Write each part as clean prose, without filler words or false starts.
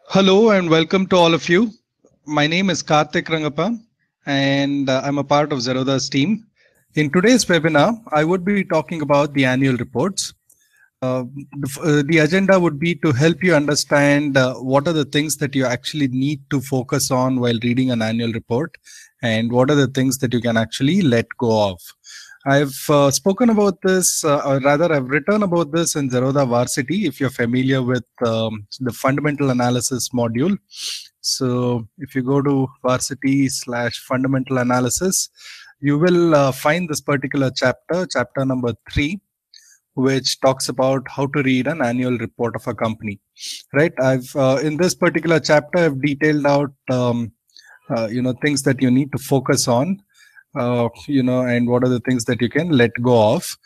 Hello and welcome to all of you. My name is Karthik Rangappa and I'm a part of Zerodha's team. In today's webinar, I would be talking about the annual reports. The agenda would be to help you understand what are the things that you actually need to focus on while reading an annual report and what are the things that you can actually let go of. I've spoken about this, or rather I've written about this in Zerodha Varsity, if you're familiar with the fundamental analysis module. So if you go to varsity/fundamental analysis, you will find this particular chapter, chapter number 3, which talks about how to read an annual report of a company. Right? I've in this particular chapter, I've detailed out things that you need to focus on, and what are the things that you can let go of.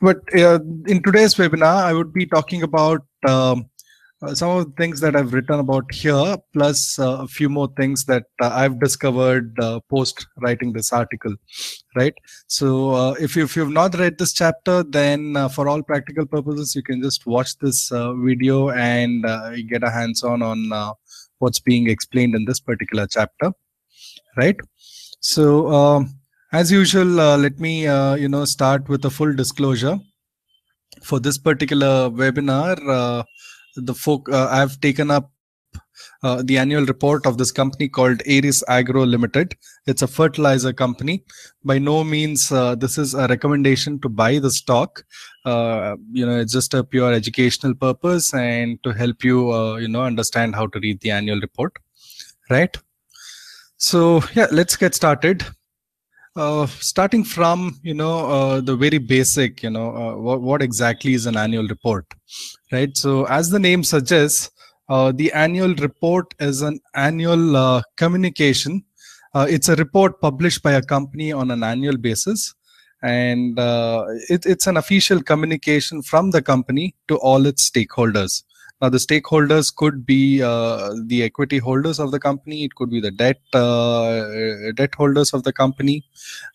But in today's webinar, I would be talking about some of the things that I've written about here, plus a few more things that I've discovered post writing this article. Right. So if you've not read this chapter, then for all practical purposes, you can just watch this video and get a hands-on on what's being explained in this particular chapter. Right. So as usual, let me start with a full disclosure. For this particular webinar, I've taken up the annual report of this company called Aris Agro Limited. It's a fertilizer company. By no means this is a recommendation to buy the stock. It's just a pure educational purpose and to help you understand how to read the annual report. Right. So yeah, let's get started. Starting from the very basic, what exactly is an annual report, right? So as the name suggests, the annual report is an annual communication. It's a report published by a company on an annual basis, and it's an official communication from the company to all its stakeholders. Now, the stakeholders could be the equity holders of the company. It could be the debt holders of the company.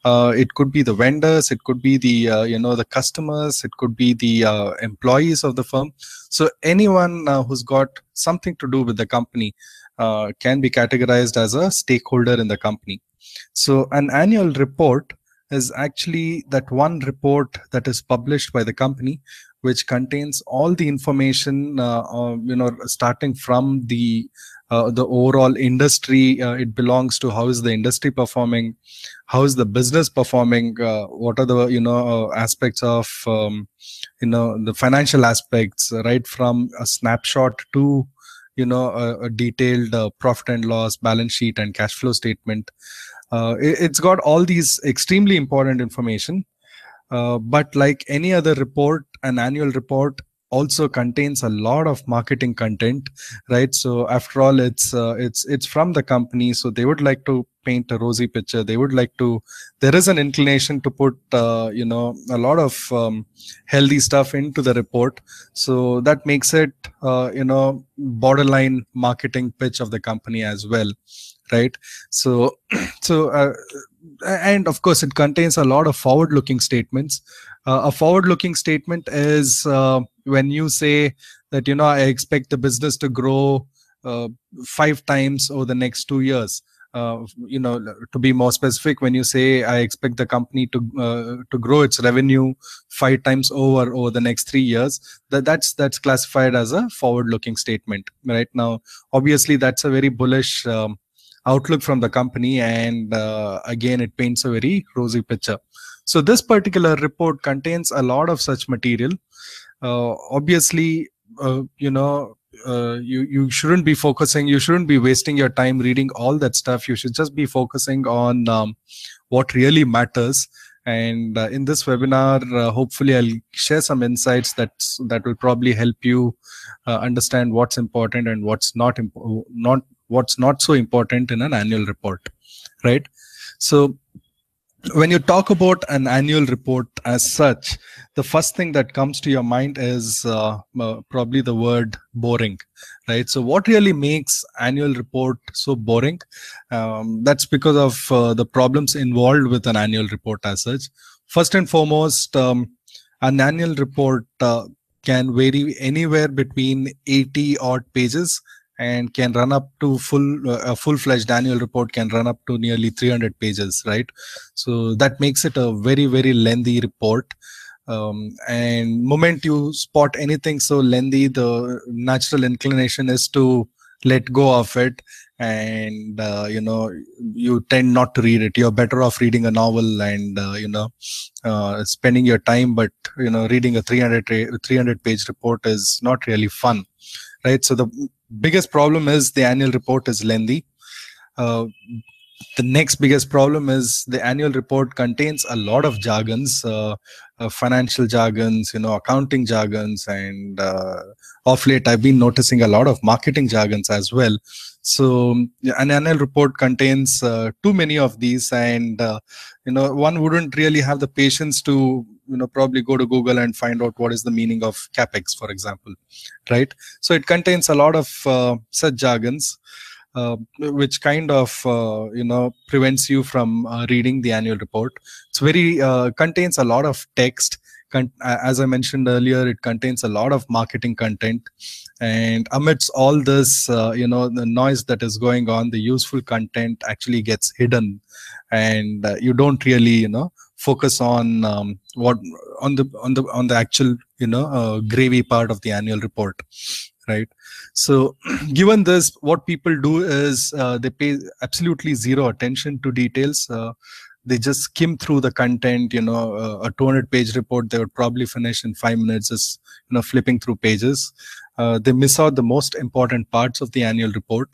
It could be the vendors. It could be the the customers. It could be the employees of the firm. So anyone who's got something to do with the company can be categorized as a stakeholder in the company. So an annual report is actually that one report that is published by the company, which contains all the information, starting from the overall industry it belongs to. How is the industry performing? How is the business performing? What are the aspects of the financial aspects, right from a snapshot to a detailed profit and loss, balance sheet, and cash flow statement. It's got all these extremely important information. But like any other report, an annual report also contains a lot of marketing content, right? So after all, it's from the company, so they would like to paint a rosy picture. They would like to. There is an inclination to put a lot of healthy stuff into the report, so that makes it borderline marketing pitch of the company as well, right? So and of course it contains a lot of forward-looking statements. A forward-looking statement is when you say that I expect the business to grow 5 times over the next 2 years. To be more specific, when you say I expect the company to grow its revenue 5 times over the next 3 years, that's classified as a forward-looking statement. Right now, obviously, that's a very bullish outlook from the company, and again it paints a very rosy picture. So this particular report contains a lot of such material. Obviously, you shouldn't be focusing, you shouldn't be wasting your time reading all that stuff. You should just be focusing on what really matters. And in this webinar, hopefully I'll share some insights that will probably help you understand what's important and what's not so important in an annual report, right? So when you talk about an annual report as such, the first thing that comes to your mind is probably the word boring, right? So what really makes annual report so boring? That's because of the problems involved with an annual report as such. First and foremost, an annual report can vary anywhere between 80 odd pages and can run up to a full-fledged annual report can run up to nearly 300 pages, right? So that makes it a very, very lengthy report. And moment you spot anything so lengthy, the natural inclination is to let go of it, and you tend not to read it. You're better off reading a novel and spending your time, but reading a 300 page report is not really fun, right? So the biggest problem is the annual report is lengthy. The next biggest problem is the annual report contains a lot of jargons, financial jargons, accounting jargons, and of late I've been noticing a lot of marketing jargons as well. So an annual report contains too many of these, and one wouldn't really have the patience to probably go to Google and find out what is the meaning of capex, for example, right? So it contains a lot of such jargons, which kind of prevents you from reading the annual report. It's very contains a lot of text. As I mentioned earlier, it contains a lot of marketing content, and amidst all this, the noise that is going on, the useful content actually gets hidden, and you don't really focus on what on the actual gravy part of the annual report, right? So given this, what people do is they pay absolutely zero attention to details. They just skim through the content. A 200-page report they would probably finish in 5 minutes, just flipping through pages. They miss out the most important parts of the annual report,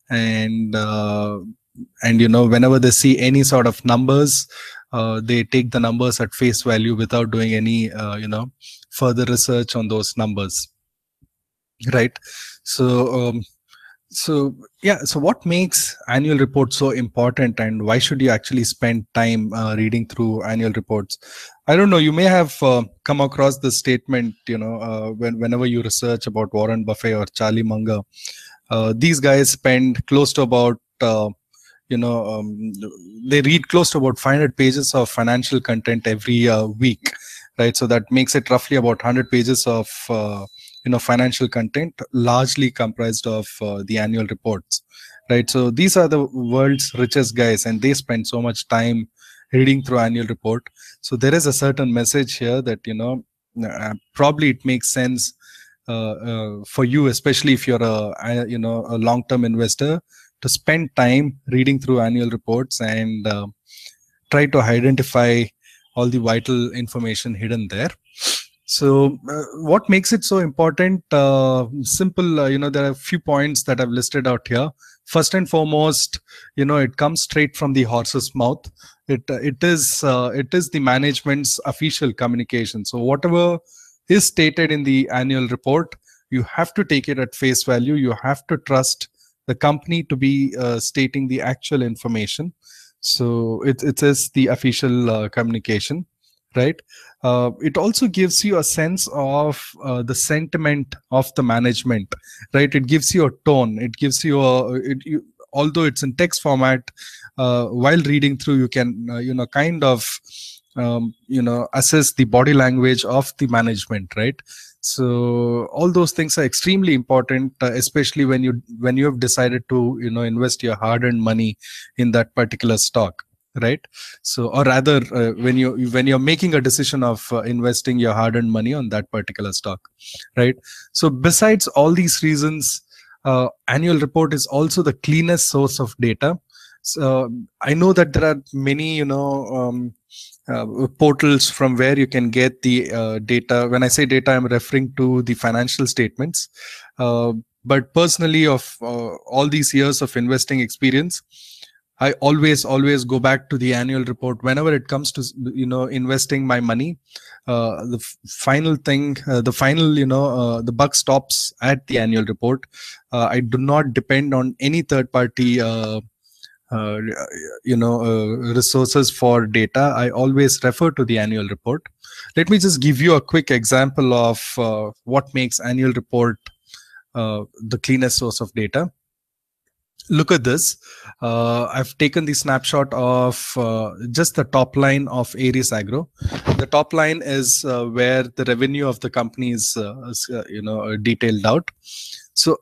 and whenever they see any sort of numbers, they take the numbers at face value without doing any further research on those numbers, right? So so what makes annual reports so important, and why should you actually spend time reading through annual reports? I don't know, you may have come across this statement, whenever you research about Warren Buffett or Charlie Munger. These guys spend close to about they read close to about 500 pages of financial content every week, right? So that makes it roughly about 100 pages of financial content, largely comprised of the annual reports, right? So these are the world's richest guys, and they spend so much time reading through annual report. So there is a certain message here that probably it makes sense for you, especially if you're a long-term investor, to spend time reading through annual reports and try to identify all the vital information hidden there. So what makes it so important? Simple, there are a few points that I've listed out here. First and foremost, it comes straight from the horse's mouth. It is the management's official communication. So whatever is stated in the annual report, you have to take it at face value. You have to trust the company to be stating the actual information. So it is the official communication, right? It also gives you a sense of the sentiment of the management, right? It gives you a tone. It gives you although it's in text format, while reading through, you can kind of assess the body language of the management, right? So all those things are extremely important, especially when you have decided to invest your hard-earned money in that particular stock, right? So, or rather, when you're making a decision of investing your hard-earned money on that particular stock, right? So besides all these reasons, annual report is also the cleanest source of data. So I know that there are many portals from where you can get the data. When I say data, I'm referring to the financial statements. But personally, of all these years of investing experience, I always go back to the annual report whenever it comes to investing my money. The final thing, the buck stops at the annual report. I do not depend on any third party resources for data. I always refer to the annual report. Let me just give you a quick example of what makes annual report the cleanest source of data. Look at this. I've taken the snapshot of just the top line of Aries Agro. The top line is where the revenue of the company is detailed out. So,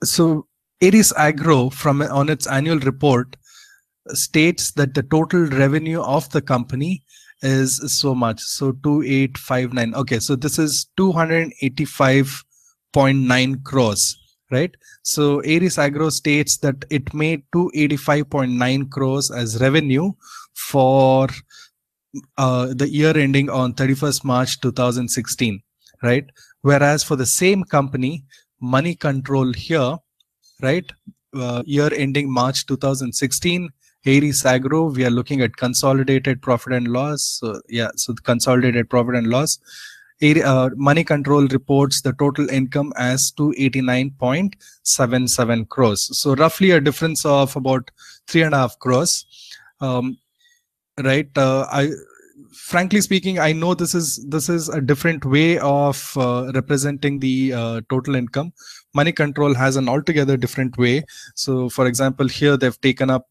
so Aries Agro, from on its annual report, states that the total revenue of the company is so much. So 2859. Okay, so this is 285.9 crores, right? So Aries Agro states that it made 285.9 crores as revenue for the year ending on 31st March 2016, right? Whereas for the same company, Money Control here, right? Year ending March 2016, Aries Agro, we are looking at consolidated profit and loss. So yeah, so the consolidated profit and loss. Money Control reports the total income as 289.77 crores. So roughly a difference of about 3.5 crores. Um, right. I frankly speaking, I know this is a different way of representing the total income. Money Control has an altogether different way. So for example, here they've taken up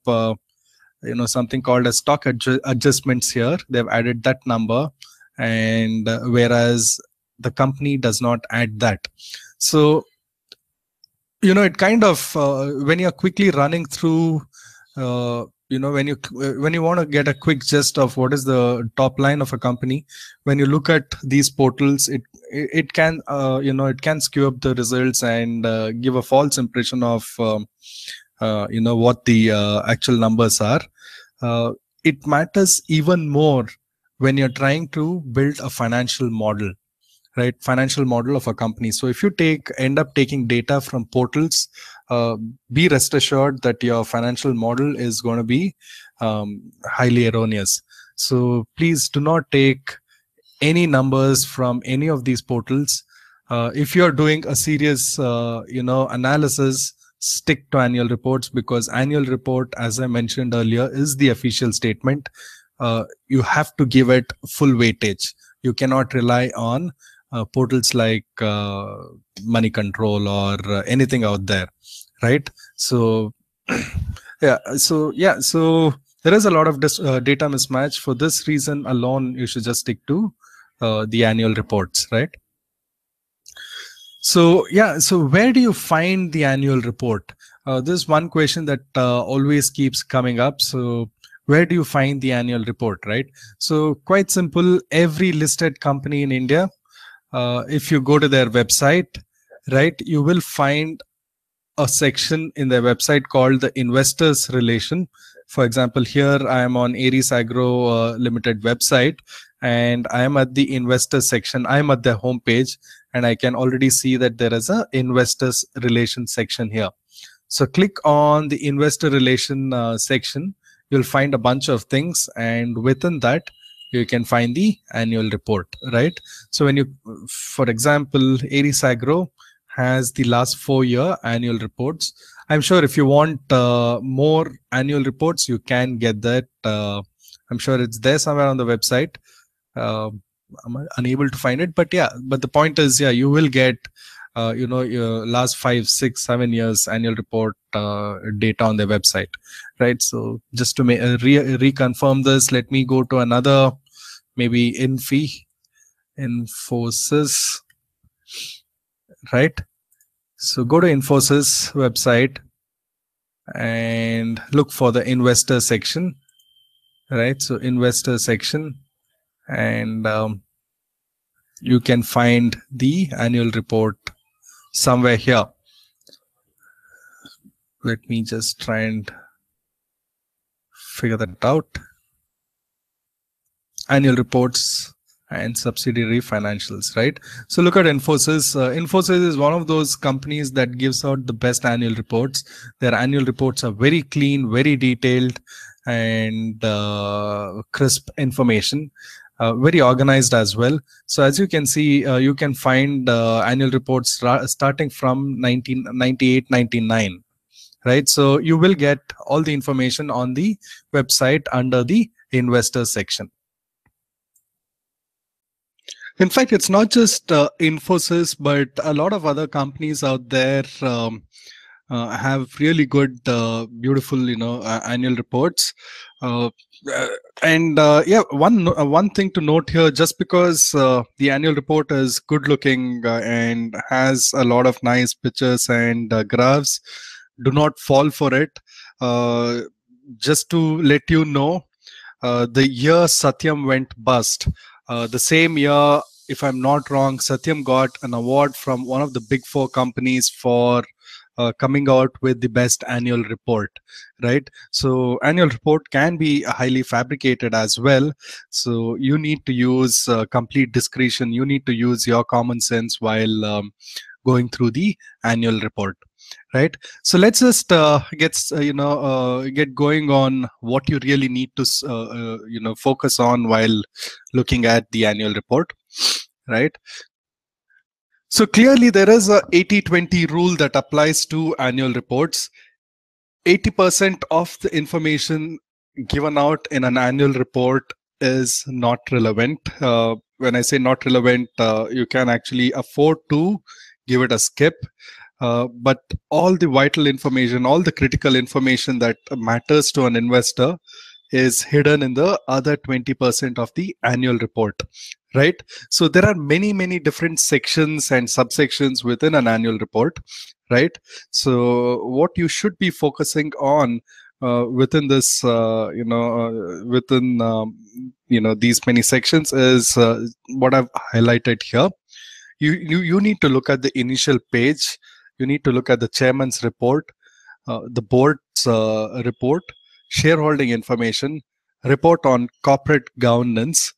something called as stock adjustments. Here they've added that number, and whereas the company does not add that. So it kind of when you're quickly running through when you want to get a quick gist of what is the top line of a company, when you look at these portals, it can it can skew up the results and give a false impression of what the actual numbers are. It matters even more when you're trying to build a financial model, right? Financial model of a company. So if you end up taking data from portals, be rest assured that your financial model is going to be highly erroneous. So please do not take any numbers from any of these portals. If you're doing a serious analysis, stick to annual reports, because annual report, as I mentioned earlier, is the official statement. You have to give it full weightage. You cannot rely on portals like Money Control or anything out there, right? So so there is a lot of data mismatch. For this reason alone, you should just stick to the annual reports, right? So so where do you find the annual report? This is one question that always keeps coming up. So where do you find the annual report, right? So quite simple. Every listed company in India, if you go to their website, right, you will find a section in their website called the investors relation. For example, here I am on Aries Agro Limited website, and I am at the investors section. I am at their homepage, and I can already see that there is a investors relation section here. So click on the investor relation section. You'll find a bunch of things, and within that, you can find the annual report, right? So when you, for example, Aries Agro has the last 4-year annual reports. I'm sure if you want more annual reports, you can get that. I'm sure it's there somewhere on the website. I'm unable to find it, but the point is, you will get your last 5, 6, 7 years annual report data on their website, right? So just to reconfirm this, let me go to another, maybe Infosys, right? So go to Infosys website and look for the investor section, right? So investor section, and you can find the annual report somewhere here. Let me just try and figure that out. Annual reports and subsidiary financials, right? So look at Infosys. Infosys is one of those companies that gives out the best annual reports. Their annual reports are very clean, very detailed, and crisp information. Very organized as well. So as you can see, you can find annual reports starting from 1998, 99, right? So you will get all the information on the website under the investor section. In fact, it's not just Infosys, but a lot of other companies out there have really good, beautiful, annual reports. Uh, and yeah, one thing to note here, just because the annual report is good looking and has a lot of nice pictures and graphs, do not fall for it. Uh, just to let you know, the year Satyam went bust, the same year, if I'm not wrong, Satyam got an award from one of the big four companies for coming out with the best annual report, right? So annual report can be highly fabricated as well. So you need to use complete discretion. You need to use your common sense while going through the annual report, right? So let's just get going on what you really need to focus on while looking at the annual report, right? So clearly there is a 80-20 rule that applies to annual reports. 80% of the information given out in an annual report is not relevant. When I say not relevant, you can actually afford to give it a skip. But all the vital information, all the critical information that matters to an investor is hidden in the other 20% of the annual report, right? So there are many different sections and subsections within an annual report, right? So what you should be focusing on within this, within these many sections is what I've highlighted here. You need to look at the initial page. You need to look at the chairman's report, the board's report, shareholding information, report on corporate governance,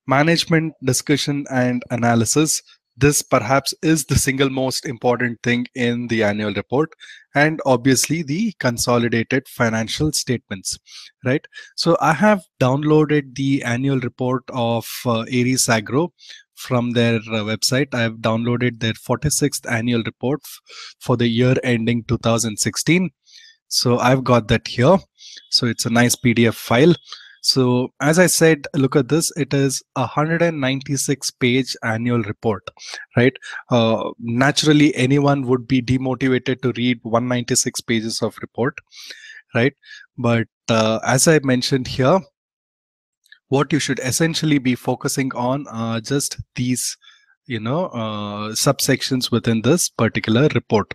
management discussion and analysis. This perhaps is the single most important thing in the annual report, and obviously the consolidated financial statements, right? So I have downloaded the annual report of Aries Agro from their website. I have downloaded their 46th annual report for the year ending 2016. So I've got that here. So it's a nice PDF file. So as I said, look at this. It is a 196 page annual report, right? Naturally, anyone would be demotivated to read 196 pages of report, right? But as I mentioned here, what you should essentially be focusing on are just these subsections within this particular report,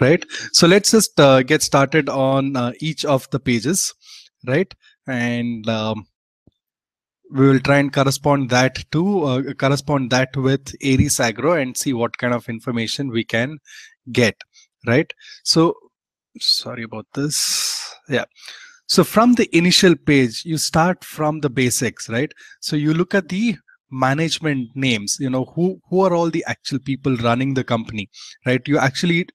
right? So let's just get started on each of the pages, right? And we will try and correspond that with Aries Agro and see what kind of information we can get, right? So sorry about this. Yeah. So from the initial page, you start from the basics, right? So you look at the management names, who are all the actual people running the company, right? You actually,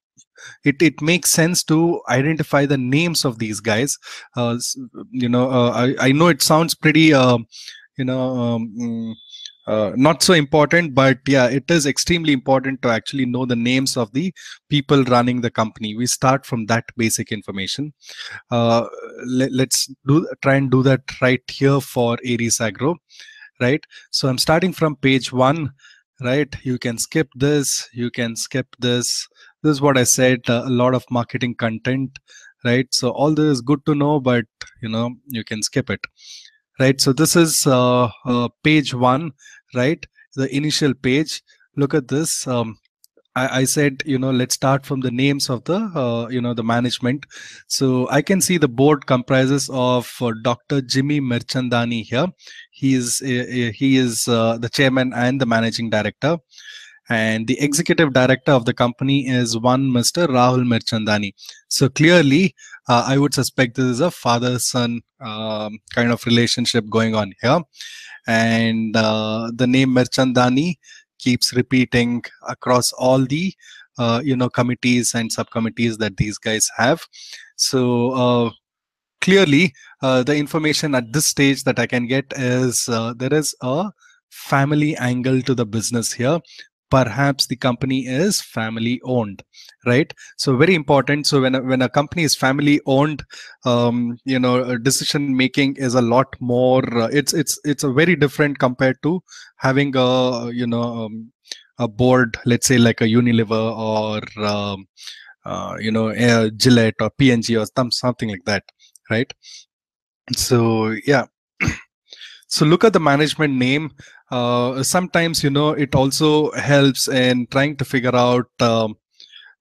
it makes sense to identify the names of these guys. I know it sounds pretty, you know, um, mm, not so important, but yeah, it is extremely important to actually know the names of the people running the company. We start from that basic information. uh, let's try and do that right here for Aries Agro, right? So I'm starting from page 1, right? You can skip this, you can skip this. This is what I said, a lot of marketing content, right? So all this is good to know, but you can skip it, right? So this is page 1, right? The initial page. Look at this. I said, let's start from the names of the, the management. So I can see the board comprises of Dr. Jimmy Merchandani here. He is the chairman and the managing director. And the executive director of the company is one Mr. Rahul Merchandani. So clearly, I would suspect this is a father-son kind of relationship going on here. And the name Merchandani keeps repeating across all the committees and subcommittees that these guys have. So clearly, the information at this stage that I can get is there is a family angle to the business here. Perhaps the company is family owned, right? So very important. So when a company is family owned, decision making is a lot more. It's a very different compared to having a board, let's say like a Unilever or Gillette or PNG or something like that, right? So yeah. So look at the management name. Sometimes it also helps in trying to figure out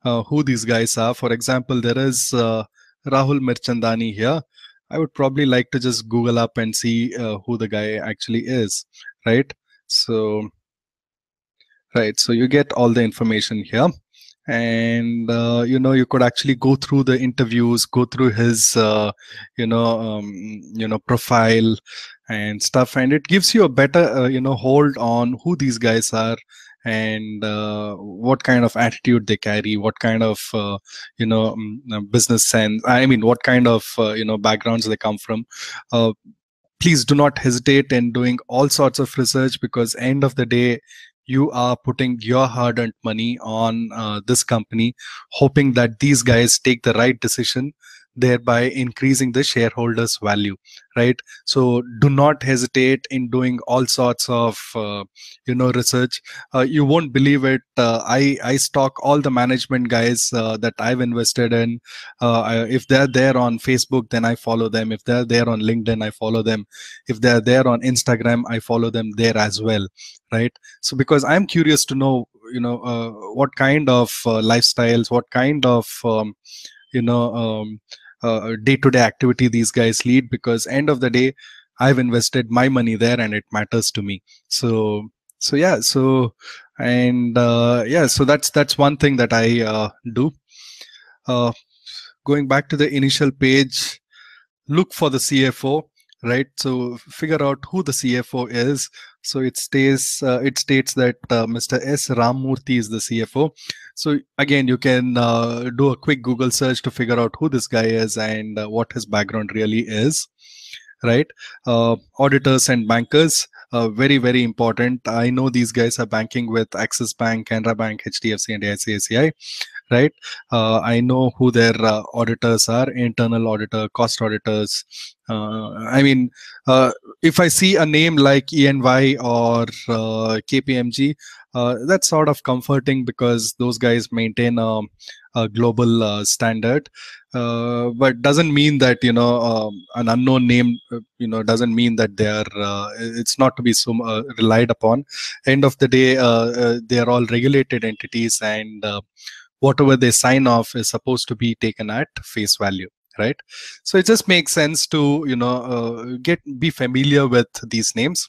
who these guys are. For example, there is Rahul Mirchandani here. I would probably like to just Google up and see who the guy actually is, right? So, right. So you get all the information here. And you could actually go through the interviews, go through his profile and stuff, and it gives you a better hold on who these guys are, and what kind of attitude they carry, what kind of business sense, I mean, what kind of backgrounds they come from. Please do not hesitate in doing all sorts of research, because end of the day, you are putting your hard-earned money on this company, hoping that these guys take the right decision, thereby increasing the shareholders value, right? So do not hesitate in doing all sorts of research. You won't believe it. I stalk all the management guys that I've invested in. If they're there on Facebook, then I follow them. If they're there on LinkedIn, I follow them. If they're there on Instagram, I follow them there as well, right? So because I'm curious to know what kind of lifestyles, what kind of you know day-to-day activity these guys lead, because end of the day, I've invested my money there and it matters to me. So yeah, so and yeah, so that's one thing that I do. uh, Going back to the initial page, look for the CFO, right? So figure out who the CFO is. So it states that Mr. S. Rammurthy is the CFO. So again, you can do a quick Google search to figure out who this guy is and what his background really is, right? Auditors and bankers, very very important. I know these guys are banking with Axis Bank, Canara Bank, HDFC, and ICICI, right? I know who their auditors are: internal auditor, cost auditors. I mean, if I see a name like ENY or KPMG, that's sort of comforting, because those guys maintain a global standard. But doesn't mean that an unknown name doesn't mean that they are it's not to be so relied upon. End of the day, they are all regulated entities, and whatever they sign off is supposed to be taken at face value, right? So it just makes sense to be familiar with these names.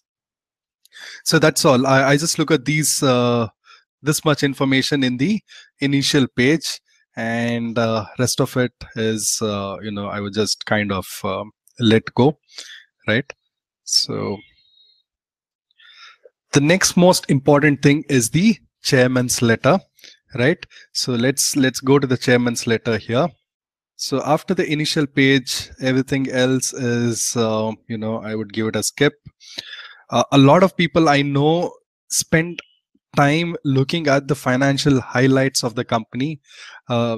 So that's all. I just look at these this much information in the initial page, and rest of it is I would just kind of let go, right? So the next most important thing is the chairman's letter, right? So let's go to the chairman's letter here. So after the initial page, everything else is I would give it a skip. A lot of people I know spend time looking at the financial highlights of the company,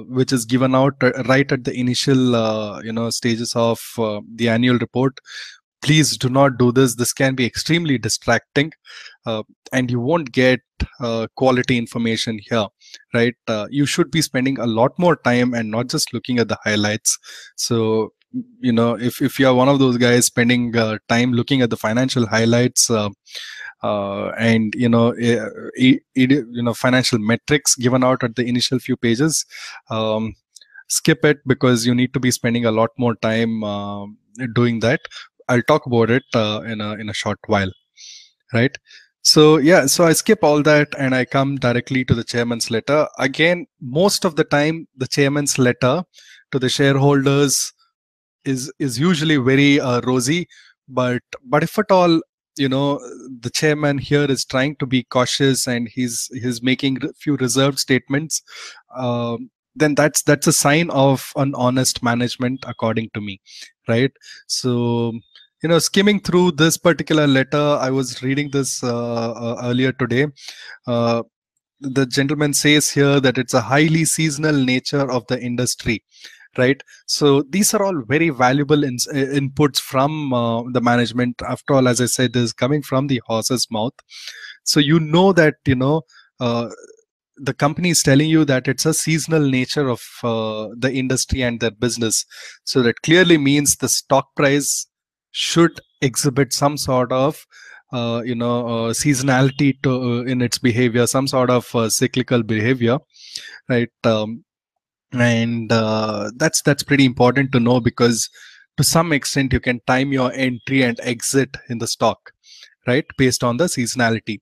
which is given out right at the initial stages of the annual report. Please do not do this. This can be extremely distracting, and you won't get quality information here, right? You should be spending a lot more time and not just looking at the highlights. So if you are one of those guys spending time looking at the financial highlights, and financial metrics given out at the initial few pages, skip it, because you need to be spending a lot more time doing that. I'll talk about it in a short while, right? So yeah, so I skip all that and I come directly to the chairman's letter. Again, most of the time, the chairman's letter to the shareholders is usually very rosy, but if at all the chairman here is trying to be cautious and he's making a few reserved statements, then that's a sign of an honest management, according to me, right? So skimming through this particular letter, I was reading this earlier today. uh, the gentleman says here that it's a highly seasonal nature of the industry, right? So these are all very valuable inputs from the management. After all, as I said, this is coming from the horse's mouth. So that uh, the company is telling you that it's a seasonal nature of the industry and their business. So that clearly means the stock price should exhibit some sort of seasonality in its behavior, some sort of cyclical behavior, right? And that's pretty important to know, because to some extent you can time your entry and exit in the stock, right, based on the seasonality.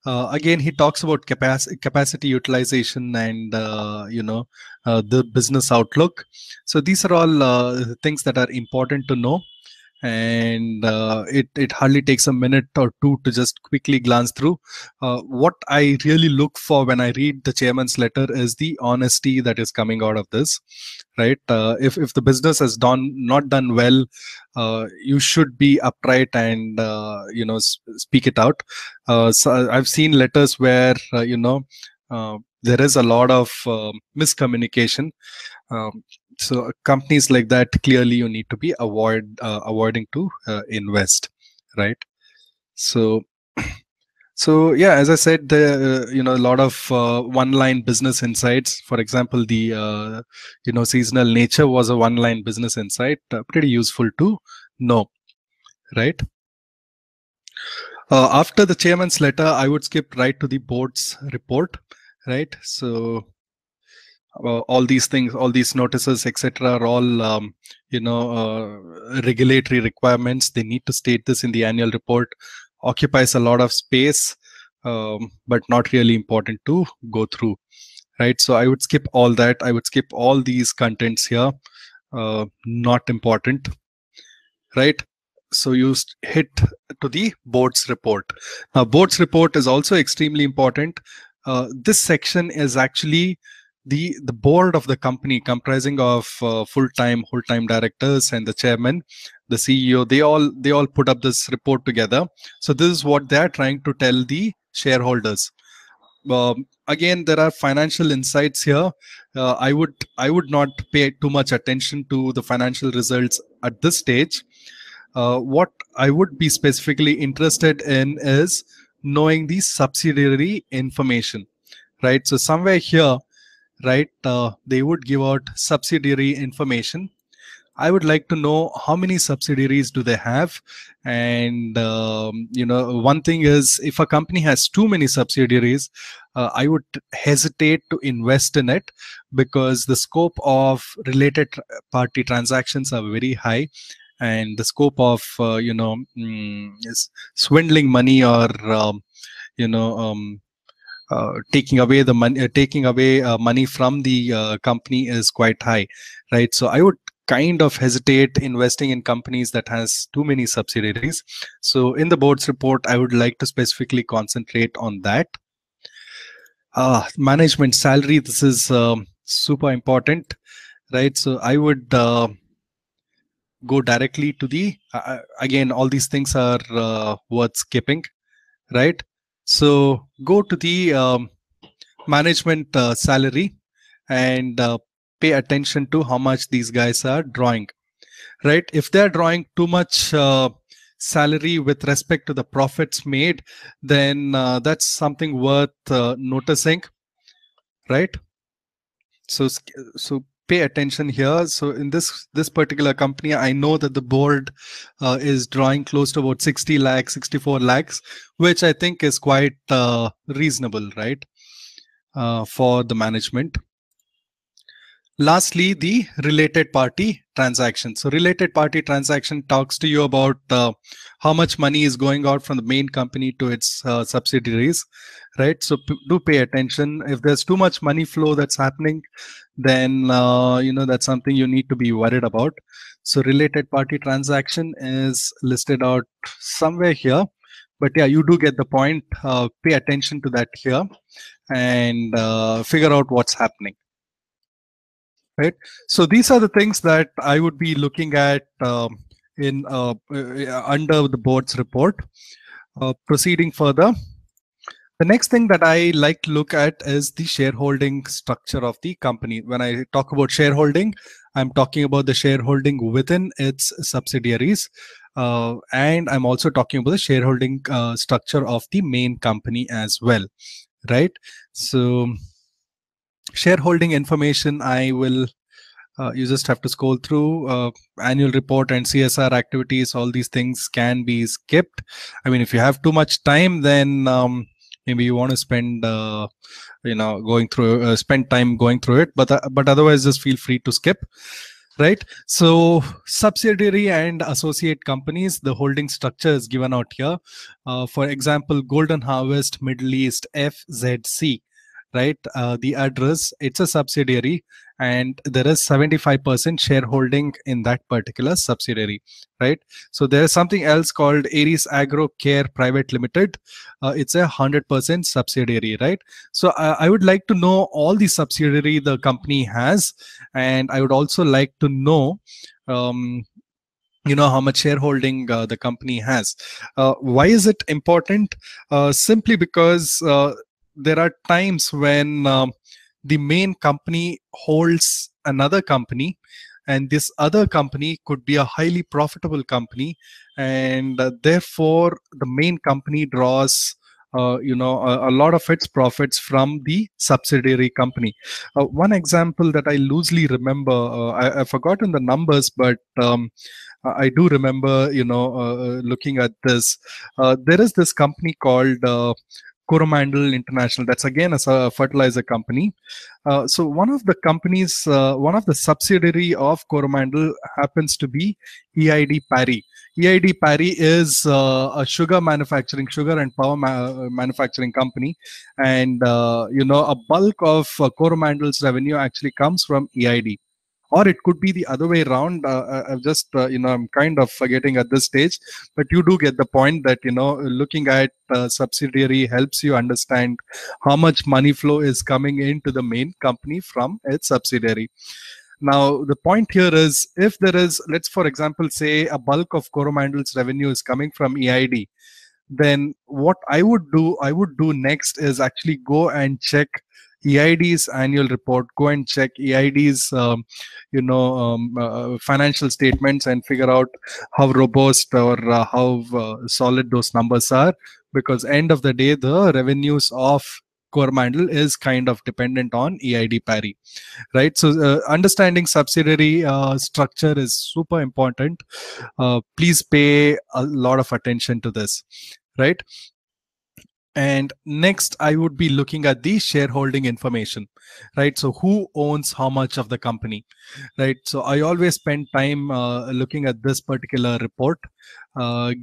Again, he talks about capacity utilization and the business outlook. So these are all things that are important to know, and it hardly takes a minute or two to just quickly glance through. What I really look for when I read the chairman's letter is the honesty that is coming out of this, right? If the business has not done well, you should be upright and speak it out. So I've seen letters where there is a lot of miscommunication. um, so companies like that, clearly you need to be avoiding to invest, right? So yeah, as I said, the a lot of one-line business insights. For example, the seasonal nature was a one-line business insight, pretty useful to know, right? After the chairman's letter, I would skip right to the board's report, right? So all these things, all these notices, etc., are all regulatory requirements. They need to state this in the annual report. Occupies a lot of space, but not really important to go through, right? So I would skip all that. I would skip all these contents here. Not important, right? So you hit to the board's report. Now, board's report is also extremely important. This section is actually the board of the company, comprising of full-time, whole-time directors and the chairman, the CEO. They all put up this report together. So this is what they are trying to tell the shareholders. Again, there are financial insights here. I would not pay too much attention to the financial results at this stage. What I would be specifically interested in is knowing the subsidiary information, right? So somewhere here, right, they would give out subsidiary information. I would like to know how many subsidiaries do they have. And one thing is, if a company has too many subsidiaries, I would hesitate to invest in it, because the scope of related party transactions are very high, and the scope of swindling money, or you know taking away the money, money from the company is quite high, right? So I would kind of hesitate investing in companies that has too many subsidiaries. So in the board's report, I would like to specifically concentrate on that. Management salary, this is super important, right? So I would go directly to the again, all these things are worth skipping, right? So go to the management salary, and pay attention to how much these guys are drawing, right? If they're drawing too much salary with respect to the profits made, then that's something worth noticing, right? So pay attention here. So in this particular company, I know that the board is drawing close to about 60 lakhs, 64 lakhs, which I think is quite reasonable, right, for the management. Lastly, the related party transaction. So related party transaction talks to you about how much money is going out from the main company to its subsidiaries, right? So do pay attention. If there's too much money flow that's happening, then that's something you need to be worried about. So related party transaction is listed out somewhere here, but yeah, you do get the point. Pay attention to that here, and figure out what's happening. Right. So these are the things that I would be looking at in under the board's report. Proceeding further, the next thing that I like to look at is the shareholding structure of the company. When I talk about shareholding, I'm talking about the shareholding within its subsidiaries. And I'm also talking about the shareholding structure of the main company as well. right? So shareholding information, I will you just have to scroll through annual report and CSR activities. All these things can be skipped. I mean, if you have too much time, then maybe you want to spend going through spend time going through it, but otherwise just feel free to skip, right? So subsidiary and associate companies, the holding structure is given out here. For example, Golden Harvest Middle East, FZC, right? The address, it's a subsidiary, and there is 75% shareholding in that particular subsidiary, right? So there is something else called Aries Agro Care Private Limited. It's a 100% subsidiary, right? So I would like to know all the subsidiary the company has, and I would also like to know um, how much shareholding the company has. Why is it important? Simply because there are times when the main company holds another company, and this other company could be a highly profitable company, and therefore the main company draws a lot of its profits from the subsidiary company. One example that I loosely remember, I've forgotten the numbers, but I do remember, looking at this. There is this company called Coromandel International. That's again a fertilizer company. So one of the subsidiary of Coromandel happens to be EID Parry. EID Parry is a sugar and power manufacturing company, and a bulk of Coromandel's revenue actually comes from EID, or it could be the other way around. I've just I'm kind of forgetting at this stage, but you do get the point that looking at subsidiary helps you understand how much money flow is coming into the main company from its subsidiary. Now the point here is, if there is, let's for example say, a bulk of Coromandel's revenue is coming from EID, then what I would do next is actually go and check EID's annual report, go and check EID's financial statements, and figure out how robust or how solid those numbers are, because end of the day the revenues of Coromandel is kind of dependent on EID Parry, right? So understanding subsidiary structure is super important. Please pay a lot of attention to this, right? And next, I would be looking at the shareholding information, right? So who owns how much of the company, right? So I always spend time looking at this particular report.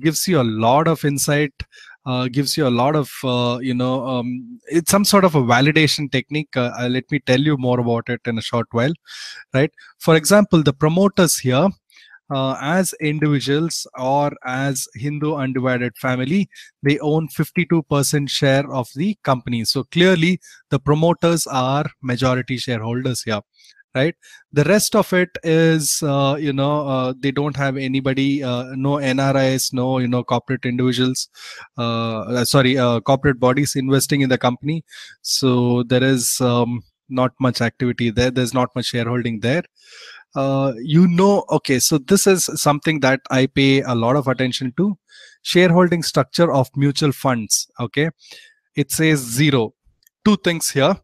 Gives you a lot of insight, gives you a lot of, it's some sort of a validation technique. Let me tell you more about it in a short while, right? For example, the promoters here, as individuals or as Hindu undivided family, they own 52% share of the company. So clearly, the promoters are majority shareholders here, right? The rest of it is, they don't have anybody, no NRIs, no, corporate individuals, corporate bodies investing in the company. So there is not much activity there. There's not much shareholding there. Okay, so this is something that I pay a lot of attention to. Shareholding structure of mutual funds. Okay, it says zero. Two things here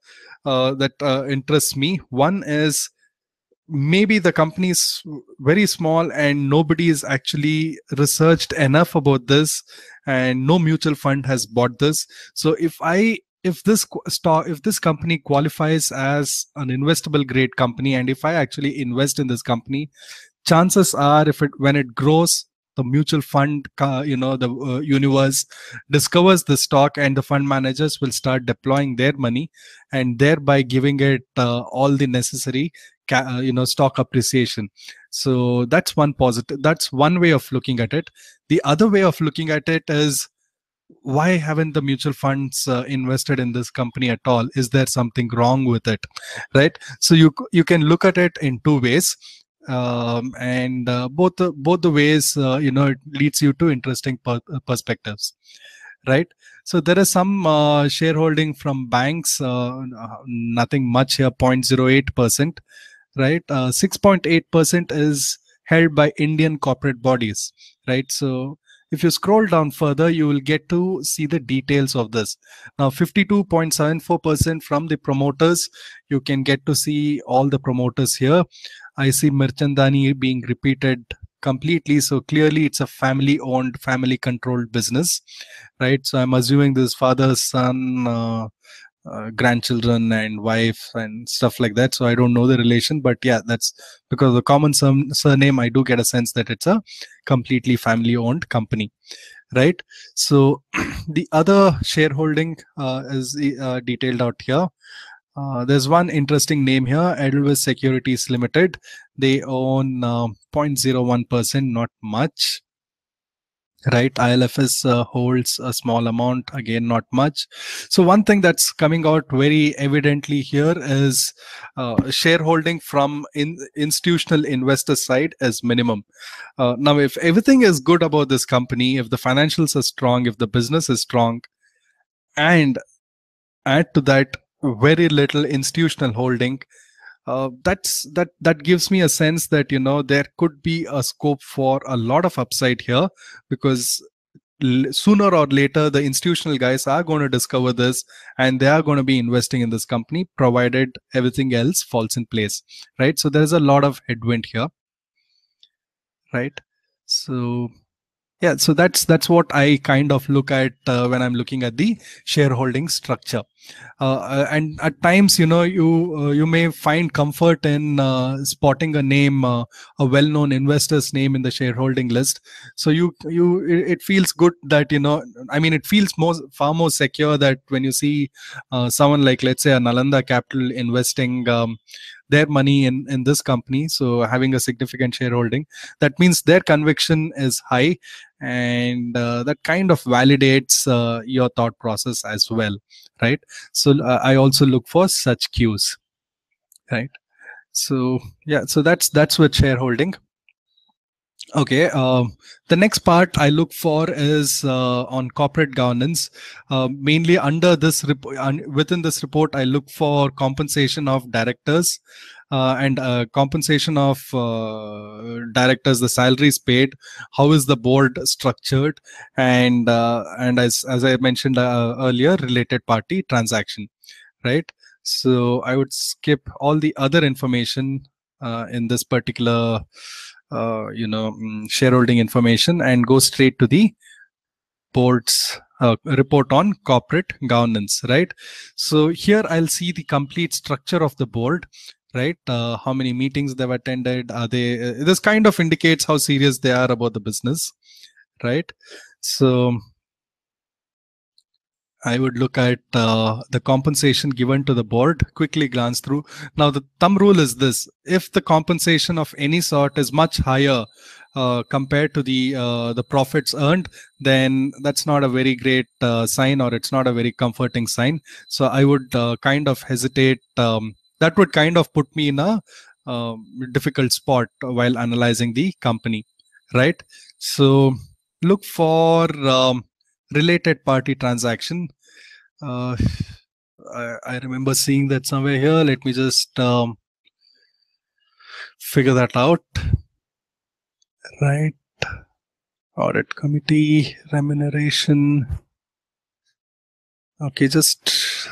that interest me. One is, maybe the company is very small and nobody is actually researched enough about this, and no mutual fund has bought this. So if this company qualifies as an investable grade company, and if I actually invest in this company, chances are, if it when it grows, the mutual fund, the universe discovers the stock, and the fund managers will start deploying their money, and thereby giving it all the necessary stock appreciation. So that's one positive, that's one way of looking at it. The other way of looking at it is, why haven't the mutual funds invested in this company at all? Is there something wrong with it, right? So you can look at it in two ways, and both the ways, it leads you to interesting perspectives, right? So there is some shareholding from banks, nothing much here, 0.08%, right? 6.8% is held by Indian corporate bodies, right? So If you scroll down further, you will get to see the details of this. Now, 52.74% from the promoters. You can get to see all the promoters here. I see Mirchandani being repeated completely. So clearly it's a family owned, family controlled business, right? So I'm assuming this father, son, grandchildren and wife and stuff like that. So I don't know the relation, but yeah, that's because of the common surname. I do get a sense that it's a completely family owned company, right? So the other shareholding is detailed out here. There's one interesting name here, Edelweiss Securities Limited. They own 0.01%, not much, right? ILFS holds a small amount, again, not much. So one thing that's coming out very evidently here is shareholding from institutional investor side is minimum. Now, if everything is good about this company, if the financials are strong, if the business is strong, and add to that very little institutional holding, that gives me a sense that there could be a scope for a lot of upside here, because sooner or later the institutional guys are going to discover this and they are going to be investing in this company, provided everything else falls in place, right? So there's a lot of headwind here, right? So yeah, so that's what I kind of look at when I'm looking at the shareholding structure. And at times, you may find comfort in spotting a name, a well-known investor's name in the shareholding list. So it feels good that I mean, it feels far more secure that when you see someone like, let's say, a Nalanda Capital investing their money in this company, so having a significant shareholding, that means their conviction is high, and that kind of validates your thought process as well, right? So I also look for such cues, right? So yeah, so that's with shareholding. Okay. The next part I look for is on corporate governance. Mainly under this within this report, I look for compensation of directors and compensation of directors, the salaries paid. How is the board structured? And as I mentioned earlier, related party transaction, right? So I would skip all the other information in this particular shareholding information and go straight to the board's report on corporate governance, right? So here I'll see the complete structure of the board, right? How many meetings they've attended, are they this kind of indicates how serious they are about the business, right? So I would look at the compensation given to the board, quickly glance through. Now, the thumb rule is this: if the compensation of any sort is much higher compared to the profits earned, then that's not a very great sign, or it's not a very comforting sign. So I would kind of hesitate. That would kind of put me in a difficult spot while analyzing the company, right? So look for related party transaction. uh, I remember seeing that somewhere here. Let me just figure that out. Right. Audit committee remuneration. Okay, just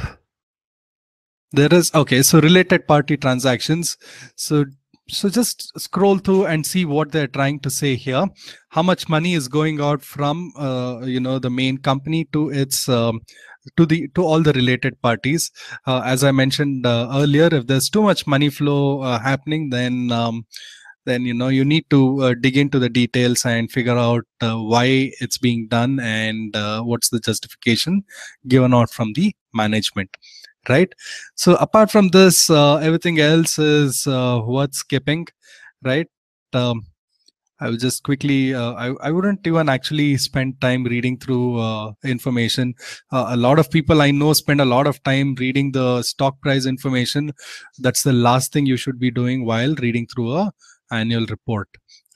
there is, okay, so related party transactions. So just scroll through and see what they're trying to say here. How much money is going out from the main company to its to all the related parties. As I mentioned earlier, if there's too much money flow happening, then you need to dig into the details and figure out why it's being done, and what's the justification given out from the management, right? So apart from this, everything else is worth skipping, right? um, I will just quickly, I wouldn't even actually spend time reading through information. A lot of people I know spend a lot of time reading the stock price information. That's the last thing you should be doing while reading through a annual report,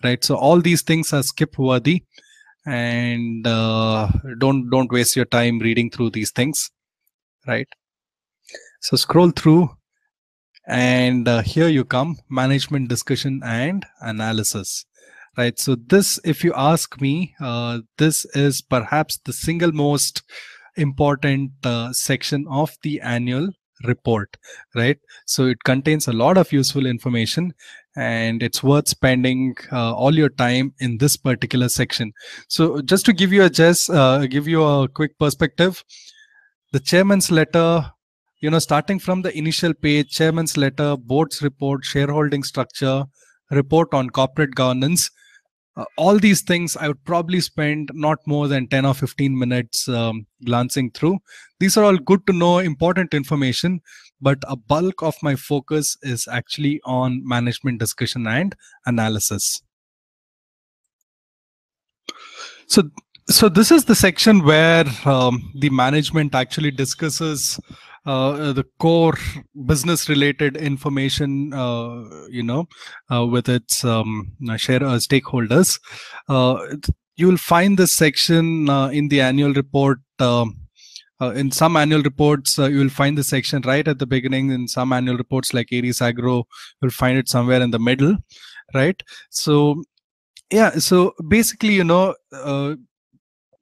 right? So all these things are skip worthy, and don't waste your time reading through these things, right? So scroll through, and here you come, management discussion and analysis. right? So this, if you ask me, this is perhaps the single most important section of the annual report, right? So it contains a lot of useful information, and it's worth spending all your time in this particular section. So just to give you give you a quick perspective, the chairman's letter, starting from the initial page, chairman's letter, board's report, shareholding structure, report on corporate governance, all these things I would probably spend not more than 10 or 15 minutes glancing through. These are all good to know, important information, but a bulk of my focus is actually on management discussion and analysis. So, so this is the section where the management actually discusses the core business-related information, with its stakeholders. You will find this section in the annual report. In some annual reports, you will find the section right at the beginning. In some annual reports, like Aries Agro, you'll find it somewhere in the middle, right? So yeah, so basically,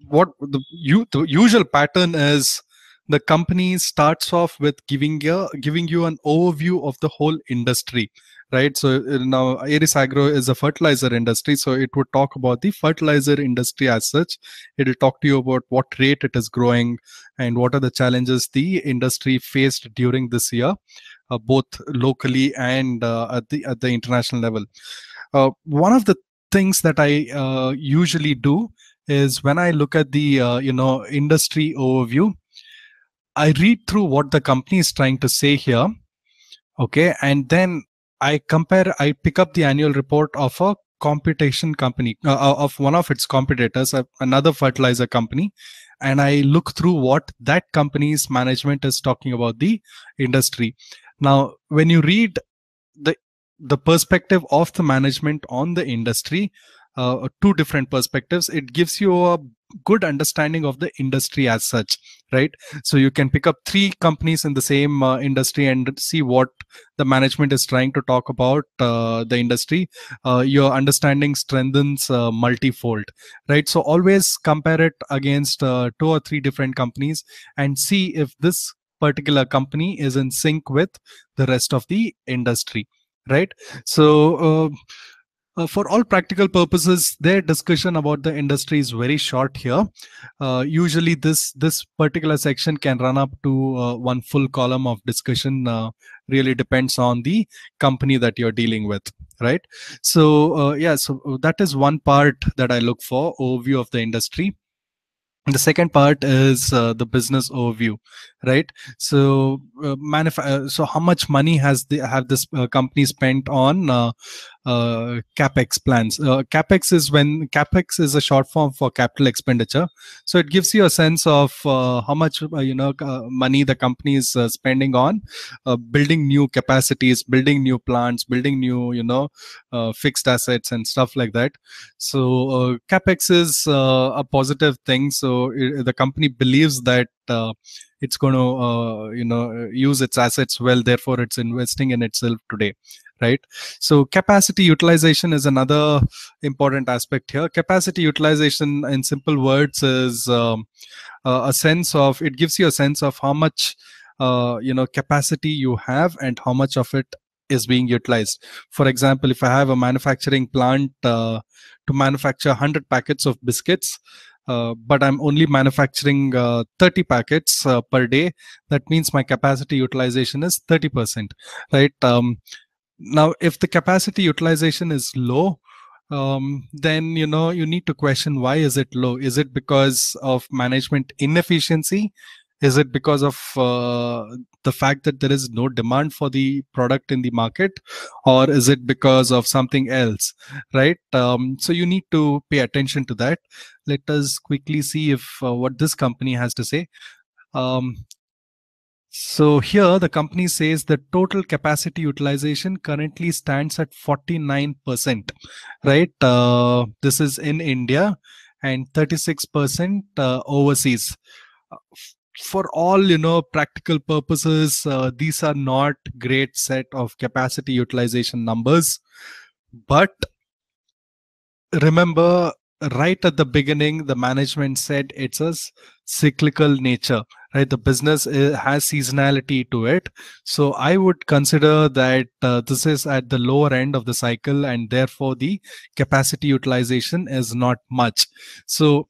what the usual pattern is, the company starts off with giving you an overview of the whole industry, right? So now Aris Agro is a fertilizer industry, so it would talk about the fertilizer industry as such. It will talk to you about what rate it is growing and what are the challenges the industry faced during this year, both locally and at the international level. One of the things that I usually do is, when I look at the industry overview, I read through what the company is trying to say here, okay, and then I pick up the annual report of a competition company, of one of its competitors, another fertilizer company, and I look through what that company's management is talking about the industry. Now, when you read the the perspective of the management on the industry, two different perspectives, it gives you a good understanding of the industry as such, right? So you can pick up three companies in the same industry and see what the management is trying to talk about the industry. Your understanding strengthens multifold, right? So always compare it against two or three different companies and see if this particular company is in sync with the rest of the industry, right? So for all practical purposes, their discussion about the industry is very short here. Usually this particular section can run up to one full column of discussion. Really depends on the company that you're dealing with, right? So yeah, so that is one part that I look for: overview of the industry. The second part is the business overview, right? So so how much money have this company spent on capex plans? Capex is a short form for capital expenditure. So it gives you a sense of how much money the company is spending on building new capacities, building new plants, building new fixed assets and stuff like that. So capex is a positive thing. So the company believes that it's going to use its assets well, therefore it's investing in itself today, right? So capacity utilization is another important aspect here. Capacity utilization, in simple words, is a sense of, it gives you a sense of how much capacity you have and how much of it is being utilized. For example, if I have a manufacturing plant to manufacture 100 packets of biscuits, but I'm only manufacturing 30 packets per day, that means my capacity utilization is 30%, right? Now, if the capacity utilization is low, then you need to question, why is it low? Is it because of management inefficiency? Is it because of the fact that there is no demand for the product in the market, or is it because of something else, right? So you need to pay attention to that. Let us quickly see if what this company has to say. So here the company says the total capacity utilization currently stands at 49%, right? This is in India, and 36% overseas. For all practical purposes, these are not great set of capacity utilization numbers, but remember, right at the beginning the management said it's a cyclical nature, right? The business has seasonality to it. So I would consider that this is at the lower end of the cycle, and therefore the capacity utilization is not much. So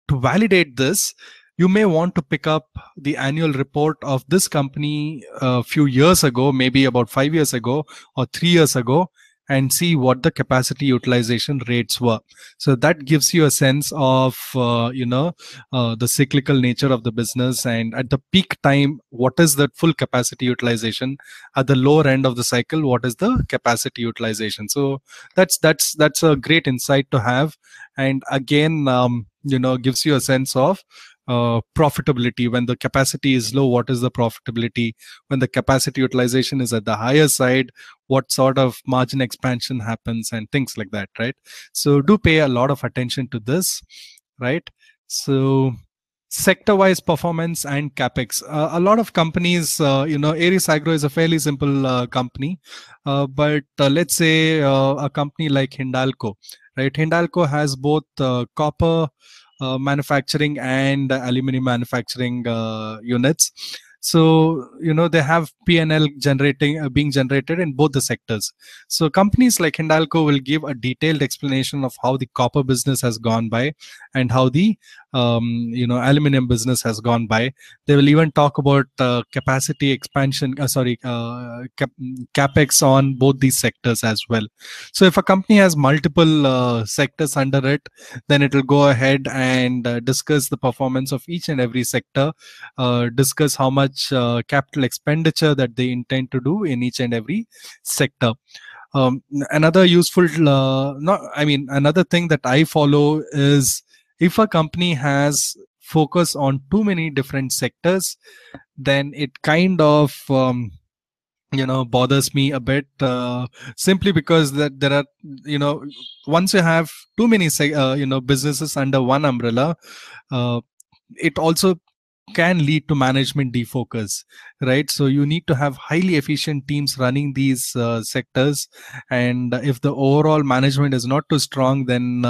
to validate this, you may want to pick up the annual report of this company a few years ago, maybe about 5 years ago or 3 years ago, and see what the capacity utilization rates were. So that gives you a sense of the cyclical nature of the business, and at the peak time what is the full capacity utilization, at the lower end of the cycle what is the capacity utilization. So that's a great insight to have. And again, gives you a sense of profitability. When the capacity is low, what is the profitability? When the capacity utilization is at the higher side, what sort of margin expansion happens, and things like that, right? So do pay a lot of attention to this, right? So sector wise performance and capex, a lot of companies, Aries Agro is a fairly simple company, but let's say a company like Hindalco, right? Hindalco has both copper manufacturing and aluminum manufacturing units. So they have P&L generating being generated in both the sectors. So companies like Hindalco will give a detailed explanation of how the copper business has gone by and how the aluminum business has gone by. They will even talk about capacity expansion, capex on both these sectors as well. So if a company has multiple sectors under it, then it will go ahead and discuss the performance of each and every sector, discuss how much capital expenditure that they intend to do in each and every sector. Another useful, not, I mean, another thing that I follow is, if a company has focus on too many different sectors, then it kind of bothers me a bit, simply because that there are, once you have too many businesses under one umbrella, uh, it also can lead to management defocus, right? So you need to have highly efficient teams running these sectors, and if the overall management is not too strong, then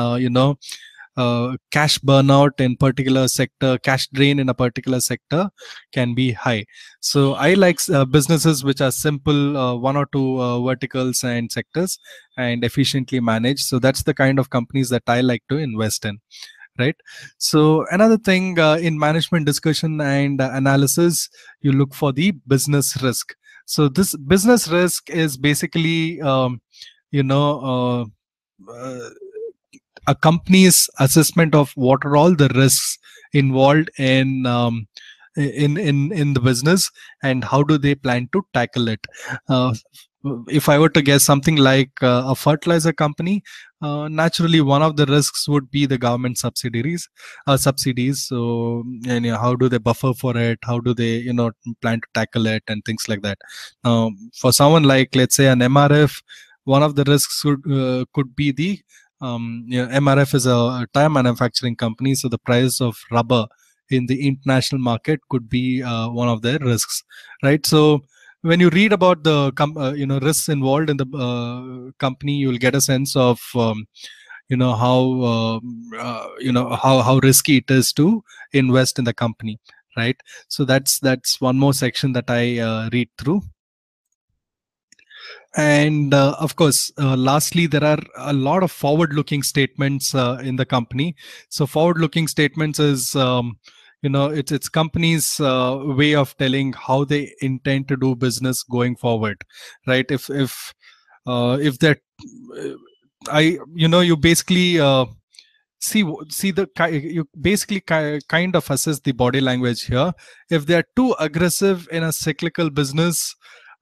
cash burnout in particular sector, cash drain in a particular sector can be high. So I like businesses which are simple, one or two verticals and sectors, and efficiently managed. So that's the kind of companies that I like to invest in, right? So another thing, in management discussion and analysis, you look for the business risk. So this business risk is basically you know uh, a company's assessment of what are all the risks involved in the business, and how do they plan to tackle it. uh, if I were to guess, something like a fertilizer company, naturally one of the risks would be the government subsidies. So, and how do they buffer for it, how do they plan to tackle it, and things like that. For someone like, let's say, an MRF, one of the risks could be the MRF is a tire manufacturing company, so the price of rubber in the international market could be one of their risks, right? So when you read about the risks involved in the company, you will get a sense of how risky it is to invest in the company, right? So that's one more section that I read through. And of course, lastly, there are a lot of forward-looking statements in the company. So forward-looking statements is, it's company's way of telling how they intend to do business going forward, right? If that, you basically you basically kind of assess the body language here. If they are too aggressive in a cyclical business,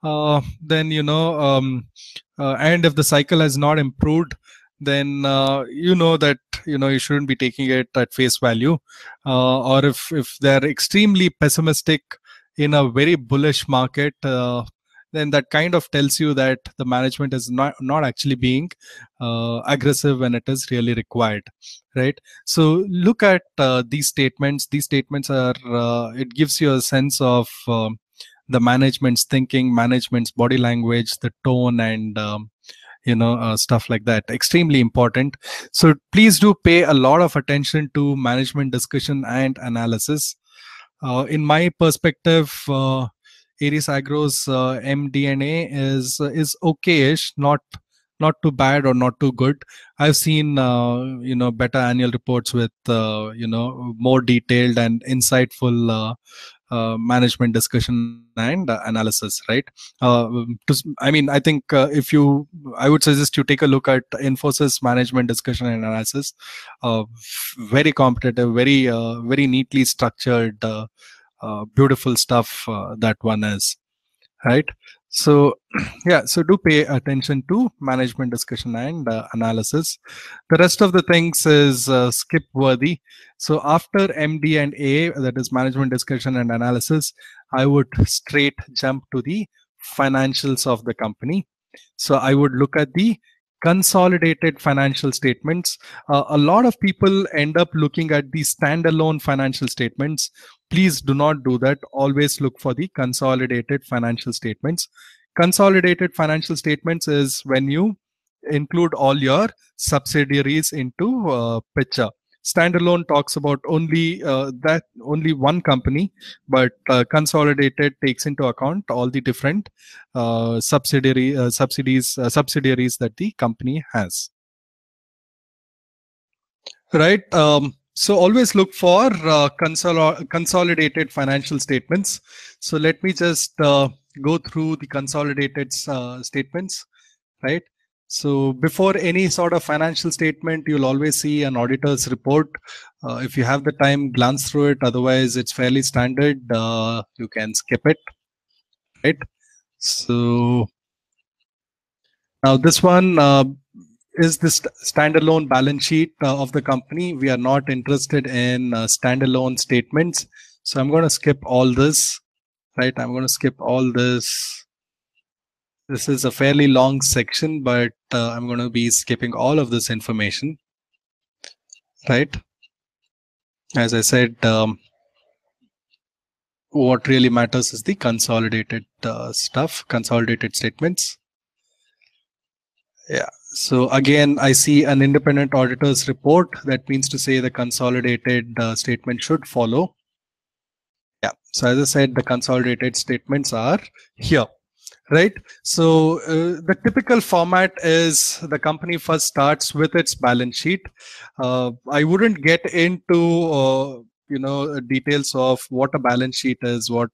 then and if the cycle has not improved, then that you shouldn't be taking it at face value. Or if they're extremely pessimistic in a very bullish market, then that kind of tells you that the management is not actually being aggressive when it is really required, right? So look at these statements are, it gives you a sense of the management's thinking, management's body language, the tone, and stuff like that. Extremely important. So please do pay a lot of attention to management discussion and analysis. In my perspective, Aries Agro's MDNA is okayish, not too bad or not too good. I've seen better annual reports with more detailed and insightful management discussion and analysis, right? I mean, I think I would suggest you take a look at Infosys management discussion and analysis. Very competitive, very neatly structured, beautiful stuff that one is, right? So yeah, so do pay attention to management discussion and analysis. The rest of the things is skip worthy. So after MD and A, that is management discussion and analysis, I would straight jump to the financials of the company. So I would look at the consolidated financial statements. A lot of people end up looking at the standalone financial statements. Please do not do that. Always look for the consolidated financial statements. Consolidated financial statements is when you include all your subsidiaries into picture. Standalone talks about only one company, but consolidated takes into account all the different subsidiaries that the company has. Right. So always look for consolidated financial statements. So let me just go through the consolidated statements. Right. So before any sort of financial statement, you'll always see an auditor's report. If you have the time, glance through it. Otherwise, it's fairly standard. You can skip it. Right. So now this one is this standalone balance sheet of the company. We are not interested in standalone statements. So I'm going to skip all this, right? I'm going to skip all this. This is a fairly long section, but I'm going to be skipping all of this information, right? As I said, what really matters is the consolidated stuff, consolidated statements. Yeah. So again, I see an independent auditor's report. That means to say the consolidated statement should follow. Yeah. So as I said, the consolidated statements are here, right? So the typical format is the company first starts with its balance sheet. I wouldn't get into details of what a balance sheet is, what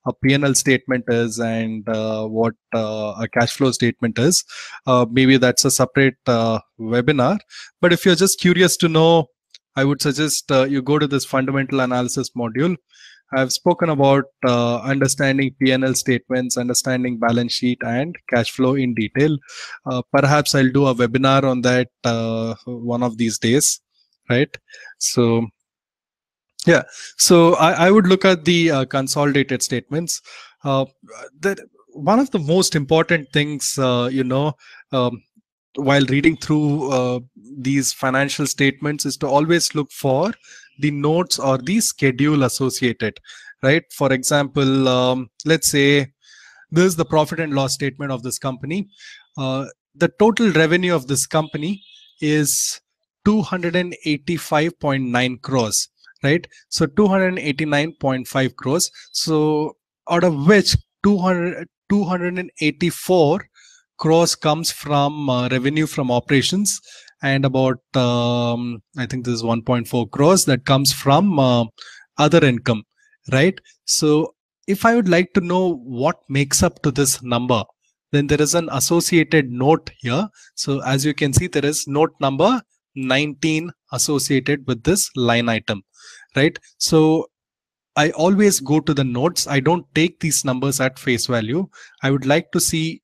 a P&L statement is, and what a cash flow statement is. Maybe that's a separate webinar. But if you're just curious to know, I would suggest you go to this fundamental analysis module. I've spoken about understanding P&L statements, understanding balance sheet and cash flow in detail. Perhaps I'll do a webinar on that one of these days, right? So yeah, so I would look at the consolidated statements. That one of the most important things, while reading through these financial statements is to always look for the notes or the schedule associated, right? For example, let's say this is the profit and loss statement of this company. The total revenue of this company is 285.9 crores, right? So 289.5 crores. So out of which 284 crores comes from revenue from operations, and about I think this is 1.4 crores that comes from other income, right? So if I would like to know what makes up to this number, then there is an associated note here. So as you can see, there is note number 19 associated with this line item, right? So I always go to the notes. I don't take these numbers at face value. I would like to see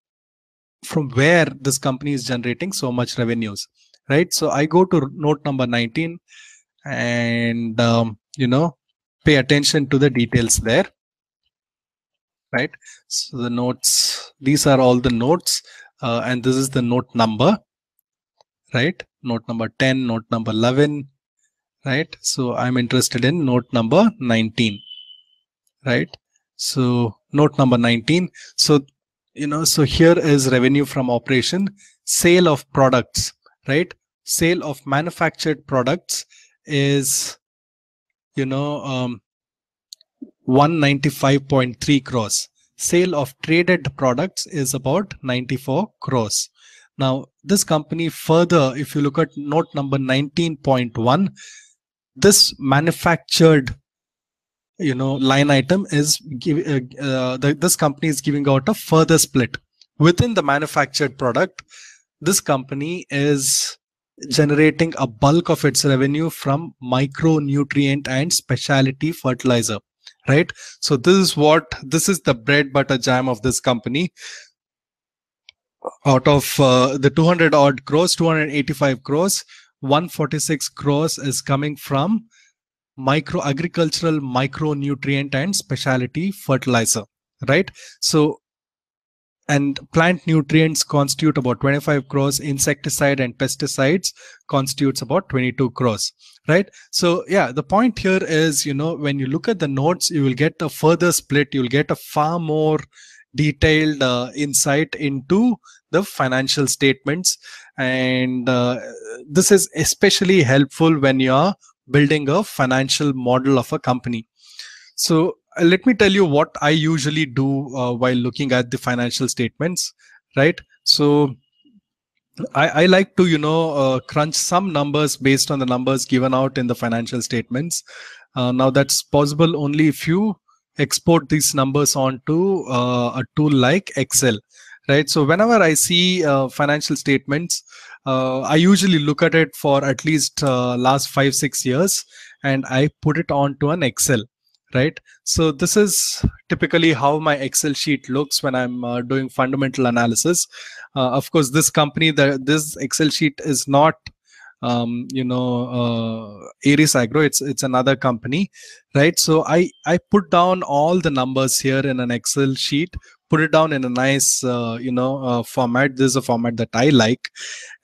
from where this company is generating so much revenues, right? So I go to note number 19 and pay attention to the details there, right? So the notes, these are all the notes, and this is the note number, right? Note number 10, note number 11, right? So I'm interested in note number 19, right? So note number 19. So So here is revenue from operation, sale of products, right? Sale of manufactured products is, you know, 195.3 crores. Sale of traded products is about 94 crores. Now, this company further, if you look at note number 19.1, this manufactured line item is this company is giving out a further split within the manufactured product. This company is generating a bulk of its revenue from micronutrient and specialty fertilizer, right? So this is the bread butter jam of this company. Out of the 200 odd crores, 285 crores, 146 crores is coming from agricultural micronutrient and specialty fertilizer, right? So, and plant nutrients constitute about 25 crores, insecticide and pesticides constitutes about 22 crores, right? So yeah, the point here is, when you look at the notes, you will get a further split, you'll get a far more detailed insight into the financial statements. And this is especially helpful when you're building a financial model of a company. So let me tell you what I usually do while looking at the financial statements, right? So I like to, crunch some numbers based on the numbers given out in the financial statements. Now that's possible only if you export these numbers onto a tool like Excel, right? So whenever I see financial statements, I usually look at it for at least last 5-6 years, and I put it onto an Excel, right? So this is typically how my Excel sheet looks when I'm doing fundamental analysis. Of course, this Excel sheet is not Aries Agro. It's another company, right? So I put down all the numbers here in an Excel sheet, put it down in a nice format. This is a format that I like,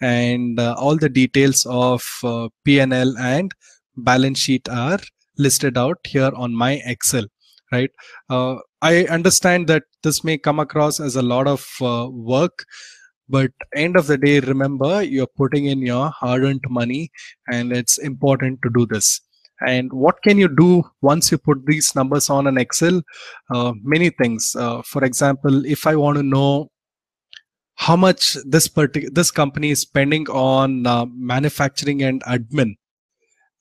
and all the details of P&L and balance sheet are listed out here on my Excel, right? I understand that this may come across as a lot of work, but end of the day, remember, you're putting in your hard-earned money, and it's important to do this. And what can you do once you put these numbers on an Excel? Many things. For example, if I want to know how much this company is spending on manufacturing and admin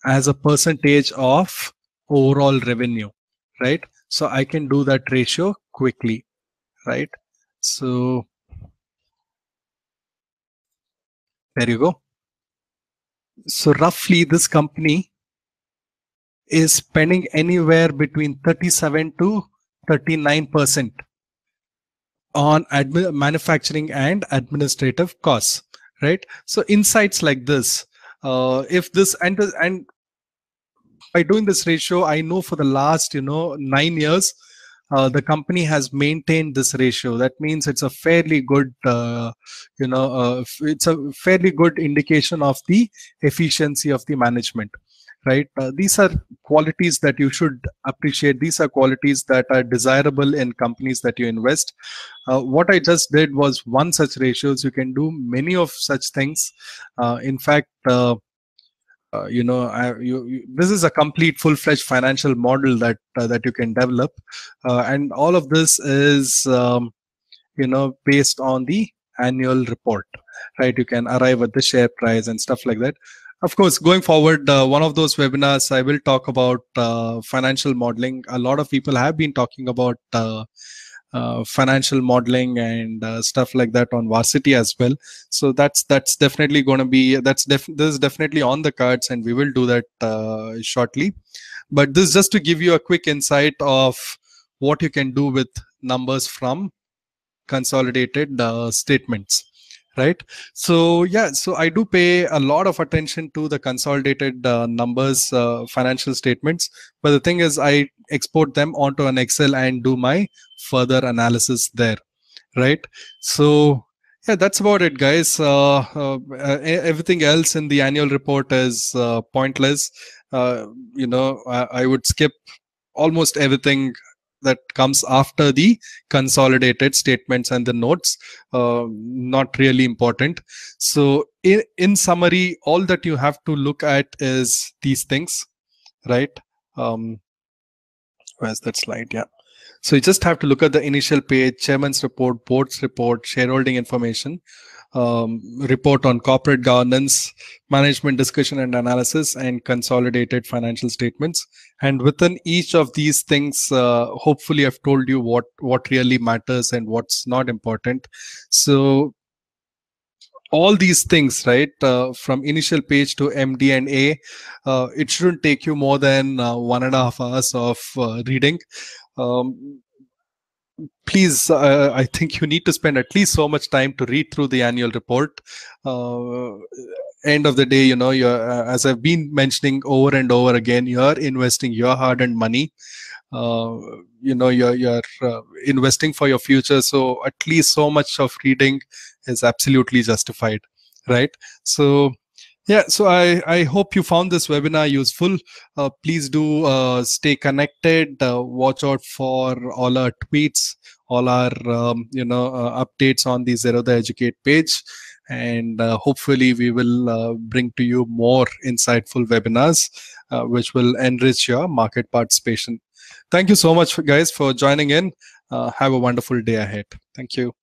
as a percentage of overall revenue, right? So I can do that ratio quickly, right? So there you go. So roughly this company is spending anywhere between 37 to 39% on manufacturing and administrative costs, right? So insights like this, if this and by doing this ratio, I know for the last 9 years, the company has maintained this ratio. That means it's a fairly good it's a fairly good indication of the efficiency of the management, right? These are qualities that you should appreciate. These are qualities that are desirable in companies that you invest. What I just did was one such ratios. You can do many of such things. In fact, this is a complete full-fledged financial model that you can develop, and all of this is based on the annual report, right? You can arrive at the share price and stuff like that. Of course, going forward, one of those webinars I will talk about financial modeling. A lot of people have been talking about financial modeling and stuff like that on Varsity as well. So that's definitely going to be this is definitely on the cards, and we will do that shortly. But this is just to give you a quick insight of what you can do with numbers from consolidated statements, right? So yeah, so I do pay a lot of attention to the consolidated numbers, financial statements, but the thing is I export them onto an Excel and do my further analysis there, right? So yeah, that's about it, guys. Everything else in the annual report is pointless. I would skip almost everything that comes after the consolidated statements and the notes. Not really important. So in summary, all that you have to look at is these things, right? Um, where's that slide? Yeah. So you just have to look at the initial page, chairman's report, board's report, shareholding information, report on corporate governance, management discussion and analysis, and consolidated financial statements. And within each of these things, hopefully I've told you what really matters and what's not important. So all these things, right, from initial page to MD and A, it shouldn't take you more than 1.5 hours of reading. Please, I think you need to spend at least so much time to read through the annual report. uh, End of the day, you're, as I've been mentioning over and over again, you're investing your hard-earned money. uh, you're investing for your future, so at least so much of reading is absolutely justified, right? So yeah, so I hope you found this webinar useful. Please do stay connected. Watch out for all our tweets, all our updates on the Zerodha Educate page, and hopefully we will bring to you more insightful webinars, which will enrich your market participation. Thank you so much, guys, for joining in. Have a wonderful day ahead. Thank you.